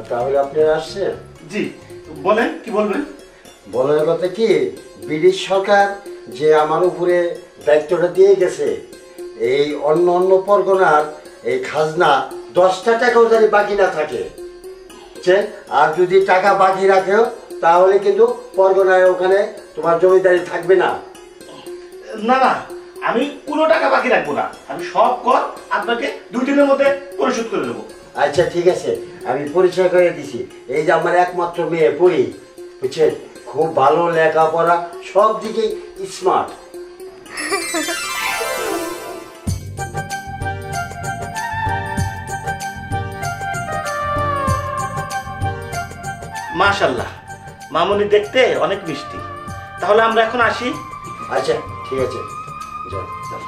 তাহলে আপনারা আসছেন? জি বলেন, কি বলবেন? বলার কথা কি, ব্রিটিশ সরকার যে আমার উপরে দায়িত্বটা দিয়ে গেছে, এই অন্য অন্য পরগনার এই খাজনা 10টা টাকাও যদি বাকি না থাকে, আর যদি টাকা বাকি রাখেও তাহলে কিন্তু পরগনায় ওখানে তোমার জমিদারি থাকবে না। না না, আমি কোনো টাকা বাকি রাখবো না, আমি সব কর আপনাকে 2 দিনের মধ্যে পরিশোধ করে দেবো। আচ্ছা ঠিক আছে, আমি পরিচয় করে দিছি। এই যে আমার একমাত্র মেয়ে পড়ি, বুঝছেন, খুব ভালো লেখাপড়া, সব দিকেই স্মার্ট। মাশাআল্লাহ, মামুনি দেখতে অনেক মিষ্টি। তাহলে আমরা এখন আসি। আচ্ছা ঠিক আছে, যাও যাও।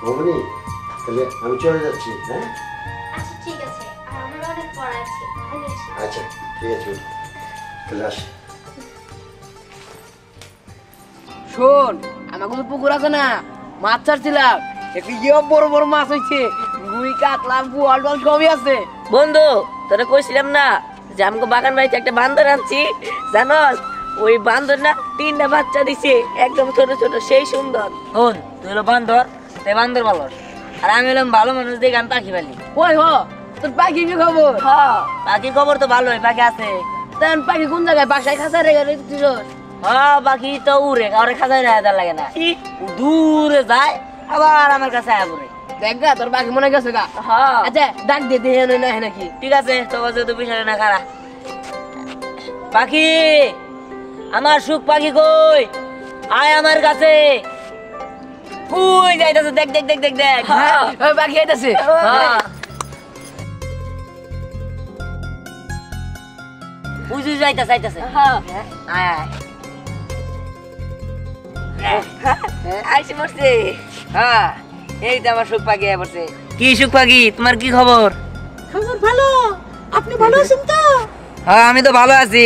মামুনি, তাহলে আমি চলে যাচ্ছি। হ্যাঁ আচ্ছা ঠিক আছে, আমার অনেক পড়া আছে, আমি আসি। আচ্ছা ঠিক আছে, তাহলে আসি। শোন, আমাকে তো পুকুর আছে না, মাছ ছাড়ছিলাম, একটু বড় বড় মাছ হয়েছে, রুই কাতলা বোয়াল টোয়াল সবই আছে। বন্ধু, তোরা কইছিলাম না যে আমাকে বাগান বাড়িতে একটা বান্দর আনছি, জানোস? ওই বান্দর না 3টা বাচ্চা দিছে, একদম ছোট ছোট, সেই সুন্দর। হন, তুই হলো বান্দর, তাই বান্দর ভালো, আর আমি হলাম ভালো মানুষ দেখে আমি পাখি পালি। ওই হ, তোর পাখি কি খবর? হ্যাঁ, পাখির খবর তো ভালোই, পাখি আছে। তেন পাখি কোন জায়গায়? বাসায় খাঁচা রেখে রেখেছিস? হ্যাঁ, পাখি তো উড়ে, কাউরে খাঁচায় রাখা লাগে না, দূরে যায় আবার আমার কাছে আয় পড়ে। দেখ গা, তোর পাখি মনে গেছে গা। হ্যাঁ আচ্ছা ডাক দিয়ে দিয়ে না নাকি? ঠিক আছে, তোমার যেহেতু বিষয় না খারাপ। পাখি, আমার সুখ পাখি কই? আয় আমার কাছে। কই যাইতাছে? দেখ দেখ দেখ দেখ দেখ। ওই পাখি আইতাছে। হ্যাঁ, উই উই যাইতাছে যাইতাছে। হ্যাঁ আয় আয়। আইসে পড়ছে। হ্যাঁ, এই তো আমার সুখ পাখি আয় পড়ছে। কি সুখ পাখি, তোমার কি খবর? খবর ভালো, আপনি ভালো আছেন তো? হ্যাঁ, আমি তো ভালো আছি।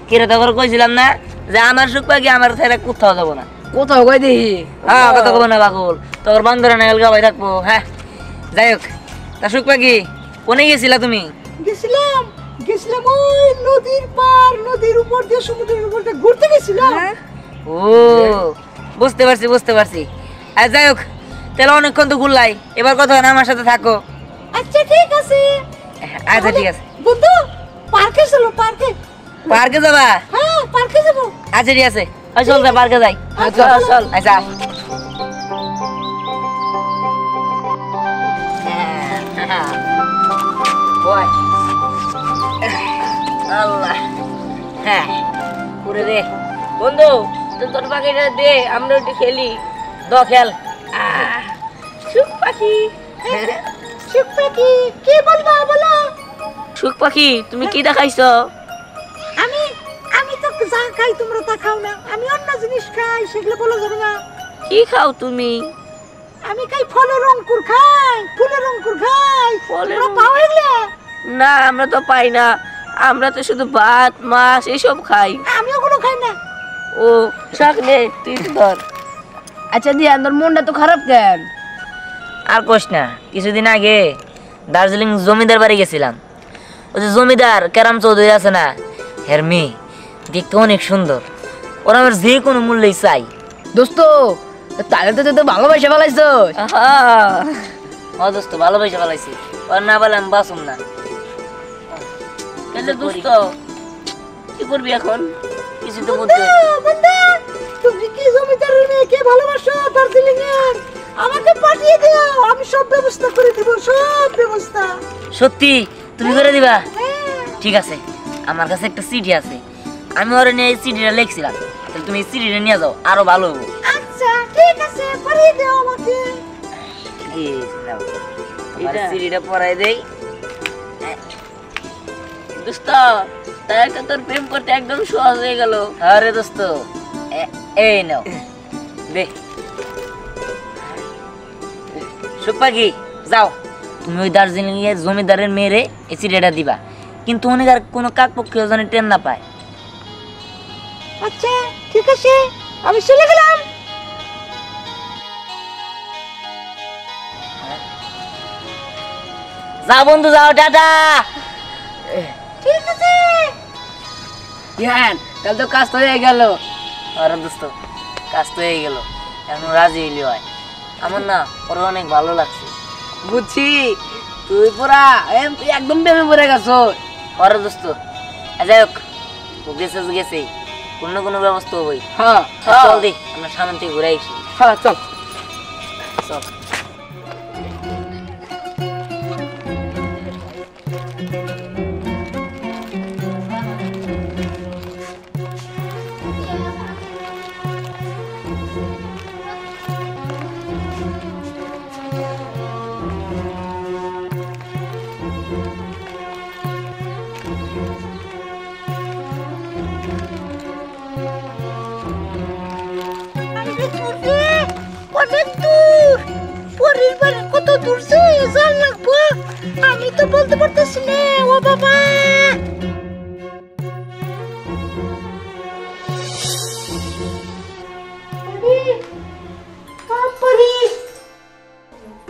কিরে, তখন কইছিলাম না যে আমার সুখ পাখি আমার ছেড়ে কোথাও যাবো না। কোথাও কই দেখি? হ্যাঁ, কথা কব না বাকুল, তোর বান্ধরা নাগাল গাবাই থাকবো। হ্যাঁ, যাই হোক, তা সুখ পাখি, কোনে গেছিলা তুমি? গেছিলাম ওই নদীর পার, নদীর উপর দিয়ে, সমুদ্রের উপর দিয়ে ঘুরতে গেছিলাম। ও, বুঝতে পারছি বুঝতে পারছি। আর যাই হোক, তাহলে অনেকক্ষণ তো ঘুরলাই, এবার কথা না আমার সাথে থাকো। আচ্ছা ঠিক আছে। আচ্ছা ঠিক আছে। বন্ধু, পার্কে চলো, পার্কে। পার্কে যাবা? হ্যাঁ, পার্কে যাবো। আচ্ছা ঠিক আছে, ওই চল পার্কে যাই। আচ্ছা, চল চল। আচ্ছা ওই আল্লাহ, হ্যাঁ পুরে দে বন্ধু, তোর পাখিটা দে, আমরা একটু খেলি। খেল। সুখ পাখি, সুখ পাখি, কি বলবো বলো? সুখ পাখি, তুমি কি দেখাইছো? আমি তো যা খাই তোমরা তা খাও না, আমি অন্য জিনিস খাই, সেগুলো বলা যাবে না। কি খাও তুমি? আমি খাই ফলের অঙ্কুর খাই, ফুলের অঙ্কুর খাই। ফলের তোমরা পাও এগুলা? না, আমরা তো পাই না, আমরা তো শুধু ভাত মাছ এসব খাই। আমি ওগুলো খাই না। ও শাক নে, তুই ধর। আচ্ছা দিয়া, তোর মনটা তো খারাপ কেন? আর কোশ না, কিছুদিন আগে দার্জিলিং জমিদার বাড়ি গেছিলাম। ওই যে জমিদার কেরাম চৌধুরী আছে না, হের মেয়ে দেখতে অনেক সুন্দর, ওরা আমার যে কোনো মূল্যেই চাই। দোস্ত, তাহলে তো তুই তো ভালোবাসা ফেলাইছো। দোস্ত, ভালোবাসা ফেলাইছি, ওর না বলে আমি বাঁচুম না। দোস্ত, কি করবি এখন? কিছু তো বলতে। তুমি কি জমিদারের মেয়েকে ভালোবাসো দার্জিলিং এর? আমাকে পাঠিয়ে দাও, আমি সব ব্যবস্থা করে দেব, সব ব্যবস্থা। সত্যি তুমি করে দিবা? ঠিক আছে, আমার কাছে একটা সিডি আছে, আমি ওরে নিয়ে এই সিডিটা লিখছিলাম, তাহলে তুমি এই সিডিটা নিয়ে যাও, আরো ভালো হবে। আচ্ছা ঠিক আছে, পাঠিয়ে দাও আমাকে। এই নাও, আমার সিডিটা পড়াই দেই। দোস্ত, তাই তো তোর প্রেম করতে একদম সহজ হয়ে গেল। আরে দোস্ত, এই নাও দে। সুখ পাখি, যাও তুমি ওই দার্জিলিং এর জমিদারের মেয়েরে এই সিডিটা দিবা, কিন্তু অনেক আর কোনো কাকপক্ষীয় যেন ট্রেন না পায়। আচ্ছা ঠিক আছে, আমি চলে গেলাম। যাও বন্ধু যাও, টাটা। ঠিক আছে। ধ্যান, তাহলে তো কাজ তো হয়ে গেল। আরে দোস্ত, কাজ তো হয়ে গেল, এখন রাজি হইলি হয়। আমার না ওর অনেক ভালো লাগছে। বুঝছি, তুই পুরা একদম প্রেমে পড়ে গেছো। আরে দোস্ত, যাই হোক, ও গেছে তো গেছেই, কোনো কোনো ব্যবস্থা হবই। হ্যাঁ চল দি, আমরা সামনে থেকে ঘুরে আসি। হ্যাঁ, চল। চল। অনেক দূর, পরিবার কত দূর যে জান লাগবো, আমি তো বলতে পারতেছি না। ও বাবা,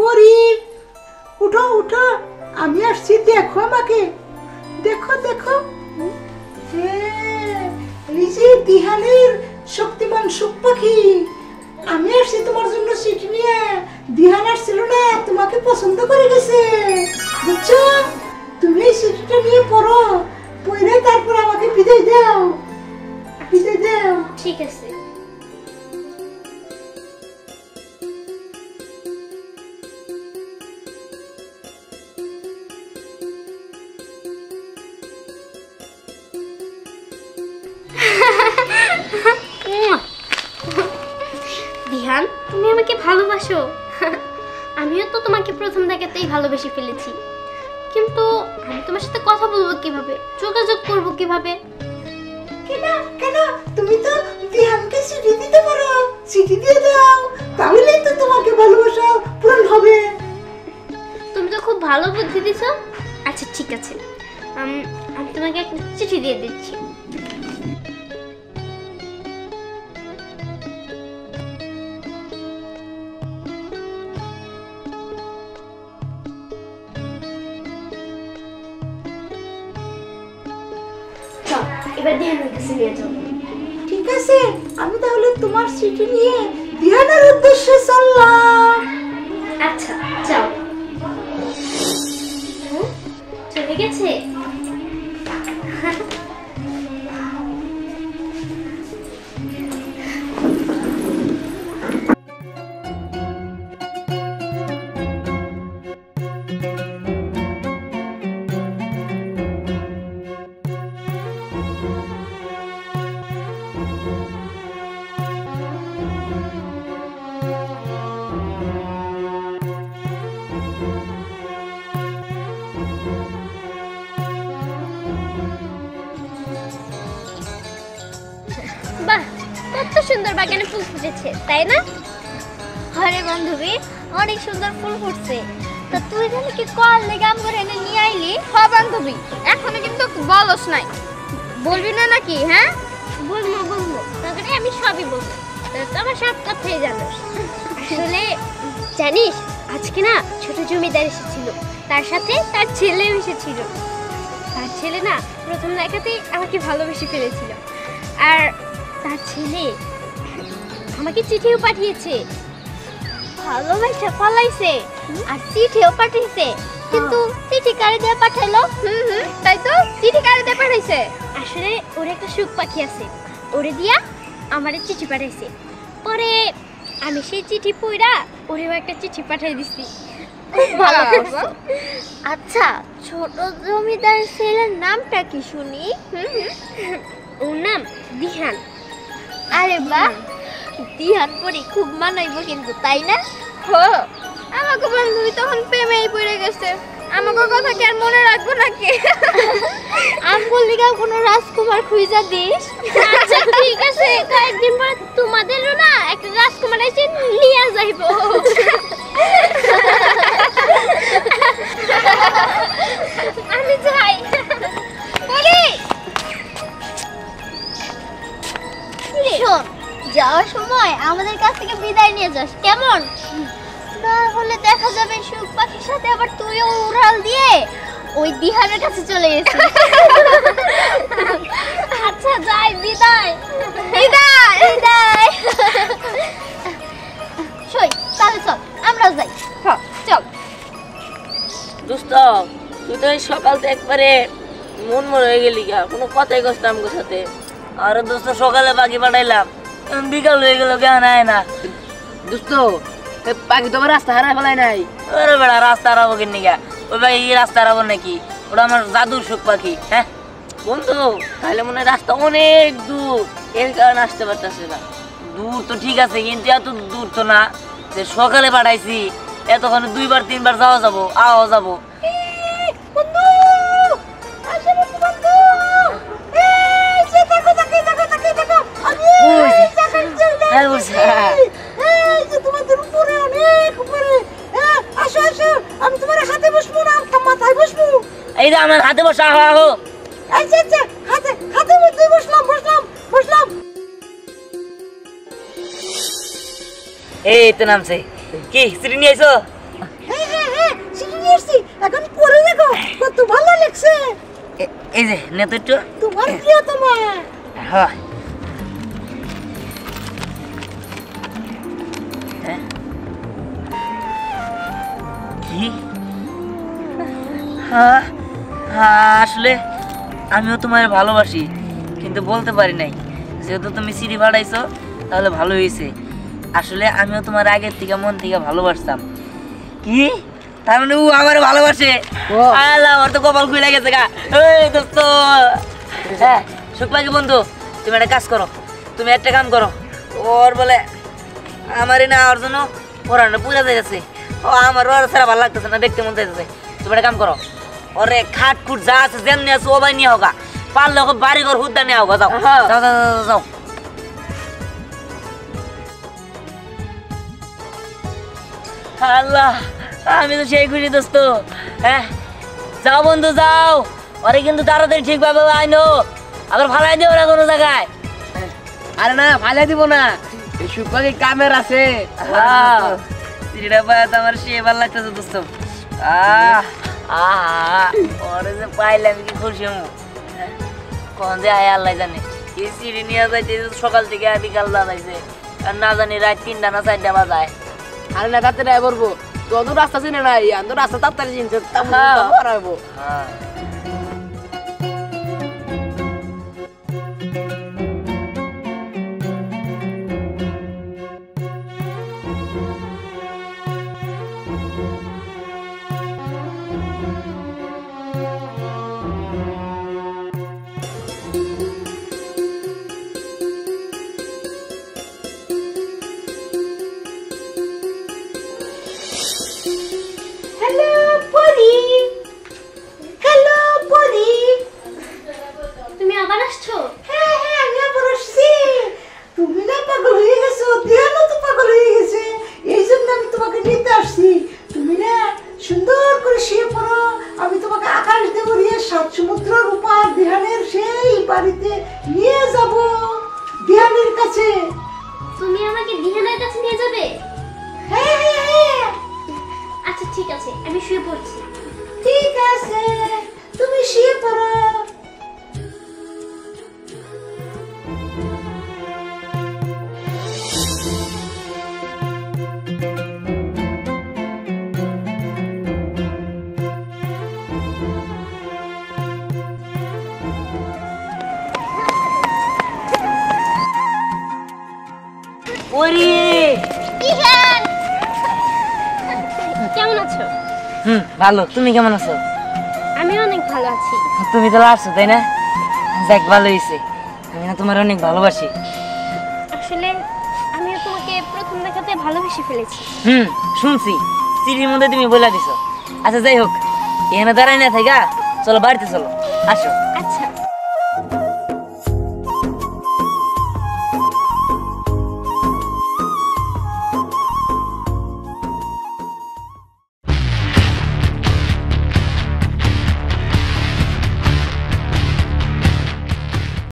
পরি, উঠো উঠো, আমি আসছি, দেখো আমাকে, দেখো দেখো। এই যে দিহানের শক্তিমান সুখ পাখি, আমি আসছি তোমার জন্য চিঠি নিয়ে। দিহান আসছিল না, তোমাকে পছন্দ করে গেছে, বুঝছো? তুমি এই চিঠিটা নিয়ে পড়ো, পড়ে তারপর আমাকে বিদায় দাও, বিদায় দাও। ঠিক আছে। দিহান, তুমি আমাকে ভালোবাসো? আমিও তো তোমাকে প্রথম দেখাতেই ভালোবেসে ফেলেছি, কিন্তু আমি তোমার সাথে কথা বলবো কিভাবে, যোগাযোগ করবো কিভাবে? কেন কেন, তুমি তো দিহানকে চিঠি দিতে পারো, চিঠি দিয়ে দাও, তাহলেই তো তোমাকে ভালোবাসা পূরণ হবে। তুমি তো খুব ভালো বুদ্ধি দিছো। আচ্ছা ঠিক আছে, আমি তোমাকে একটা চিঠি দিয়ে দিচ্ছি। এবার ধ্যানের কাছে নিয়ে যাও। ঠিক আছে, আমি তাহলে তোমার চিঠি নিয়ে দিহানের উদ্দেশ্যে চললাম। আচ্ছা যাও। চলে গেছে? বাহ, কত সুন্দর বাগানে ফুল ফুটেছে, তাই না? আরে বান্ধবী, অনেক সুন্দর ফুল ফুটছে। তা তুই জানি কি কল লেগে আমগরে এনে নিয়ে আইলি? হ্যাঁ বান্ধবী, এখনো কিন্তু বলস নাই, বলবি না নাকি? হ্যাঁ বলবো বলবো, তোকে আমি সবই বলবো, তুই তো আমার সব কথাই জানিস। আসলে জানিস, আজকে না ছোট জমিদার এসেছিল, তার সাথে তার ছেলেও এসেছিল। তার ছেলে না প্রথম দেখাতেই আমাকে ভালোবেসে ফেলেছিল, আর তার ছেলে আমাকে চিঠিও পাঠিয়েছে। ভালোবাসা পালাইছে আর চিঠিও পাঠিয়েছে, কিন্তু চিঠি কারে দিয়ে পাঠাইলো? তাই তো, চিঠি কারে দিয়ে পাঠাইছে? আসলে ওর একটা সুখ পাখি আছে, ওরে দিয়া আমারে চিঠি পাঠাইছে। পরে আমি সেই চিঠি পড়া ওরেও একটা চিঠি পাঠাই দিছি। ভালো করছো। আচ্ছা, ছোট জমিদার ছেলের নামটা কি শুনি? ওর নাম দিহান। আরে বাহ, দিহান পরি খুব মানাইবো কিন্তু, তাই না? হো, আমাকে বান্ধবী তখন প্রেমেই পড়ে গেছে, আমাকে কথা কি আর মনে রাখবো নাকি? আমগুল দিঘা কোনো রাজকুমার খুঁজা দিস। আচ্ছা ঠিক আছে, কয়েকদিন পরে তোমাদেরও না একটা রাজকুমার এসে নিয়ে যাইব। আমি যাই। শোন, যাওয়ার সময় আমাদের কাছ থেকে বিদায় নিয়ে যাস, কেমন? তাহলে দেখা যাবে সুখ পাখির সাথে আবার তুইও উড়াল দিয়ে ওই দিহানের কাছে চলে গেছিস। আচ্ছা যাই, বিদায় বিদায় বিদায়। সই তাহলে চল আমরা যাই। হ্যাঁ চল। দোস্ত তুই তো এই সকাল থেকে একবারে মন মন হয়ে গেলি গা, কোনো কথাই কষ্ট আমার সাথে। আর দোস্ত সকালে পাখি পাঠাইলাম, এখন বিকাল হয়ে গেল কেন আয় না। দোস্ত পাখি তো আমার রাস্তা হারাই ফেলাই নাই। ওরে বেড়া রাস্তা হারাবো কেন গা, ওই পাখি কি রাস্তা হারাবো নাকি? ওটা আমার জাদুর সুখ পাখি। হ্যাঁ বন্ধু, তাহলে মনে হয় রাস্তা অনেক দূর, এর কারণে আসতে পারতেছে না। দূর তো ঠিক আছে, কিন্তু এত দূর তো না যে সকালে পাঠাইছি এতক্ষণে 2বার 3বার যাওয়া যাবো আওয়া যাবো। বন্ধু আসে বন্ধু, এই যে দেখো দেখো দেখো দেখো দেখো আমি এই জায়গায় চলে হ্যাঁ বলছি। এই যে তোমাদের উপরে অনেক উপরে। আসো আসো, আমি তোমার হাতে বসবো না, মাথায় বসবো। এই যে আমার হাতে বসা আহো আহো। আচ্ছা আচ্ছা, হাতে হাতে মধ্যে বসলাম বসলাম বসলাম। এই তো নামছে কি সিঁড়ি নিয়ে আইছো? হ্যাঁ হ্যাঁ হ্যাঁ, সিঁড়ি নিয়ে এসছি, এখন পরে দেখো কত ভালো লাগছে। এই যে নে তো একটু। তোমার প্রিয় তোমার। হ্যাঁ হ্যাঁ কি? হ্যাঁ হ্যাঁ আসলে আমিও তোমার ভালোবাসি, কিন্তু বলতে পারি নাই। যেহেতু তুমি সিঁড়ি ভাড়াইছো তাহলে ভালো হয়েছে। আসলে আমিও তোমার আগের থেকে মন থেকে ভালোবাসতাম। কি তার মানে ও আমার ভালোবাসে? আল্লাহ, আমার তো কপাল খুলে গেছে গা। এই দোস্ত, হ্যাঁ শুক্লাকি বন্ধু, তুমি একটা কাজ করো, তুমি একটা কাম করো। ওর বলে আমারই না ওর জন্য পড়ানো পুরা যাইতেছে। ও আমার ওর ছাড়া ভালো লাগতেছে না, দেখতে মন চাইতেছে। তুমি একটা কাম করো, ওরে খাট খুট যা আছে যেমনি আছে ও ভাই নিয়ে হোক, পারলে ওকে বাড়ি ঘর হুদ্দা নিয়ে হোক। যাও যাও যাও যাও। আল্লাহ, আমি তো সেই খুশি দোস্ত। হ্যাঁ যাও বন্ধু যাও, ওরে কিন্তু তাড়াতাড়ি ঠিকভাবে আইনো, আবার ফালাই দিও না কোনো জায়গায়। আরে না ফালাই দিব না, এই সুখ পাখি কামের আছে। সিঁড়িটা পায় তো আমার সে ভালো লাগতেছে দোস্ত। ওরে যে পাইলাম কি খুশি হমু। কখন যে আয় আল্লাহ জানে। এই সিঁড়ি নিয়ে যাইতে সকাল থেকে বিকাল দাঁড়াইছে, আর না জানি রাত 3টা না 4টা বাজায়। আরে না তাতে ড্রাইভার করবো, তো তো রাস্তা চিনে নাই, আমি তো রাস্তা তাড়াতাড়ি চিনছে, হারাইবো। হ্যাঁ হ্যালো পরি, হ্যালো পরি। তুমি আবার আসছো? হ্যাঁ হ্যাঁ, আমি আবার আসছি। তুমি না পাগল হয়ে গেছো, ধ্যানও তো পাগল হয়ে গেছে, এই জন্য আমি তোমাকে নিতে আসছি। তুমি না সুন্দর করে শুয়ে পড়ো, আমি তোমাকে আকাশ দেব দিয়ে 7 সমুদ্রের উপার ধ্যানের সেই বাড়িতে নিয়ে যাব, ধ্যানের কাছে। তুমি আমাকে দিহানের কাছে নিয়ে যাবে? হ্যাঁ হ্যাঁ হ্যাঁ, আচ্ছা ঠিক আছে, আমি শুয়ে পড়ছি। ঠিক আছে, তুমি শুয়ে পড়ো। ওরে দিহান কেমন আছো? ভালো, তুমি কেমন আছো? আমি অনেক ভালো আছি। তুমি তো আসছো তাই না? যাক ভালো হয়েছে, আমি না তোমার অনেক ভালোবাসি। আসলে আমিও তোমাকে প্রথম দেখাতে ভালোবেসে ফেলেছি। শুনছি সিঁড়ির মধ্যে তুমি বলে দিছো। আচ্ছা যাই হোক, এখানে দাঁড়াই না থাকা, চলো বাড়িতে চলো, আসো। আচ্ছা